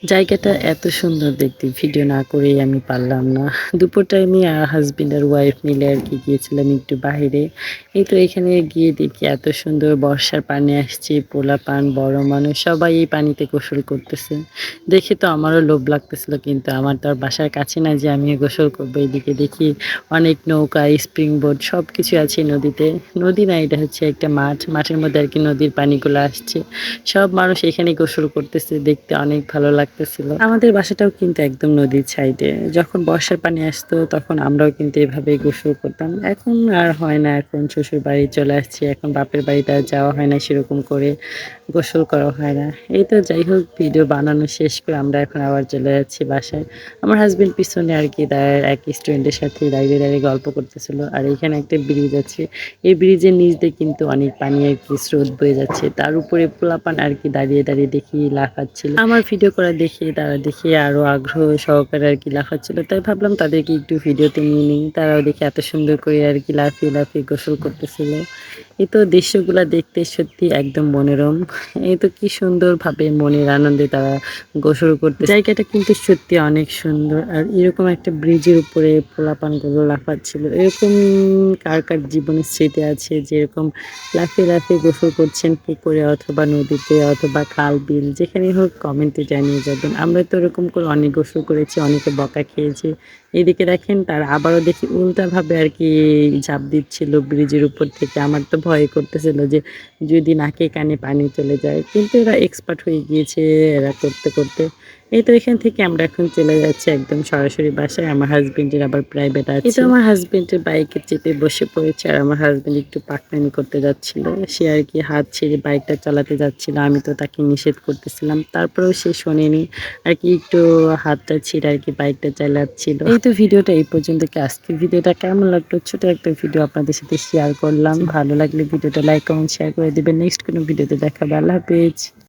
জায়গাটা এত সুন্দর দেখতে ভিডিও না করেই আমি পারলাম না। দুপুর টাইমে হাসব্যান্ড আর ওয়াইফ মিলে আরকি গিয়েছিলাম একটু বাহিরে। এই তো এখানে গিয়ে দেখি এত সুন্দর বর্ষার পানি আসছে, পোলাপান, বড় মানুষ সবাই এই পানিতে গোসল করতেছে। দেখে তো আমারও লোভ লাগতেছিল কিন্তু আমার তো আর বাসার কাছে না যে আমিও গোসল করব। এদিকে দেখি অনেক নৌকা, স্প্রিং বোট সবকিছু আছে নদীতে। নদী না, এটা হচ্ছে একটা মাঠ। মাঠের মধ্যে আরকি নদীর পানিগুলো আসছে। সব মানুষ এখানে গোসল করতেছে, দেখতে অনেক ভালো লাগতেছিল। আমাদের বাসাটাও কিন্তু একদম নদীর সাইডে। যখন বর্ষার পানি আসতো তখন আমরাও কিন্তু এভাবে গোসল করতাম। এখন আর হয় না, এখন শ্বশুর বাড়ি চলে আসছি। এখন বাপের বাড়িতে আর যাওয়া হয় না সেরকম করে, গোসল করা হয় না। এই তো যাই হোক, ভিডিও বানানো শেষ করে আমরা এখন আবার চলে যাচ্ছি বাসায়। আমার হাসব্যান্ড পিছনে আরকি এক স্টুডেন্টের সাথে দাঁড়িয়ে গল্প করতেছিল। আর এখানে একটা ব্রিজ আছে। এই ব্রিজের নিচ দিয়ে কিন্তু অনেক পানি আরকি স্রোত বয়ে যাচ্ছে। তার উপরে পোলাপান আরকি দাঁড়িয়ে দেখি লাফাচ্ছিল। আমার ভিডিও করা দেখে তারা দেখে আরো আগ্রহ সহকারে আরকি লাফাচ্ছিল। তাই ভাবলাম তাদেরকে একটু ভিডিওতে নিয়ে নিই। তারাও দেখি এত সুন্দর করে আরকি লাফিয়ে গোসল করতেছিল। এই তো দৃশ্যগুলা দেখতে সত্যি একদম মনোরম। এই তো কি সুন্দরভাবে মনের আনন্দে তারা গোসল করতে, জায়গাটা কিন্তু সত্যি অনেক সুন্দর। আর এরকম একটা ব্রিজের উপরে পোলাপানগুলো লাফাচ্ছিল। এরকম কার জীবনের স্মৃতি আছে যে এরকম লাফিয়ে গোসল করছেন পুকুরে অথবা নদীতে অথবা খাল, বিল যেখানেই হোক কমেন্টে জানিয়ে যাবেন। আমরা তো ওরকম করে অনেক গোসল করেছি, অনেকে বকা খেয়েছি। এদিকে দেখেন তারা আবারও দেখি উল্টাভাবে আরকি ঝাঁপ দিচ্ছিল ব্রিজের উপর থেকে। আমার তো ভয় করতেছিল যে যদি নাকে কানে পানি চলে যায়। কিন্তু এরা এক্সপার্ট হয়ে গিয়েছে এরা করতে। এই তো এখান থেকে আমরা এখন চলে যাচ্ছি একদম সরাসরি বাসায়। আমার হাসব্যান্ডের আবার প্রাইভেট আছে। এই তো আমার হাসব্যান্ডের বাইকে চেপে বসে পড়েছে আর আমার হাসব্যান্ড একটু পাকনামি করতে যাচ্ছিল। সে আরকি হাত ছেড়ে বাইকটা চালাতে যাচ্ছিল। আমি তো তাকে নিষেধ করতেছিলাম। তারপরেও সে শোনেনি। আরকি একটু হাতটা ছেড়ে আরকি বাইকটা চালাচ্ছিল। এই তো ভিডিওটা এই পর্যন্ত। আজকের ভিডিওটা কেমন লাগলো? ছোট একটা ভিডিও আপনাদের সাথে শেয়ার করলাম। ভালো লাগলে ভিডিওটা লাইক, কমেন্ট, শেয়ার করে দিবেন। নেক্সট কোনো ভিডিওতে দেখা হবে। আল্লাহ হাফেজ।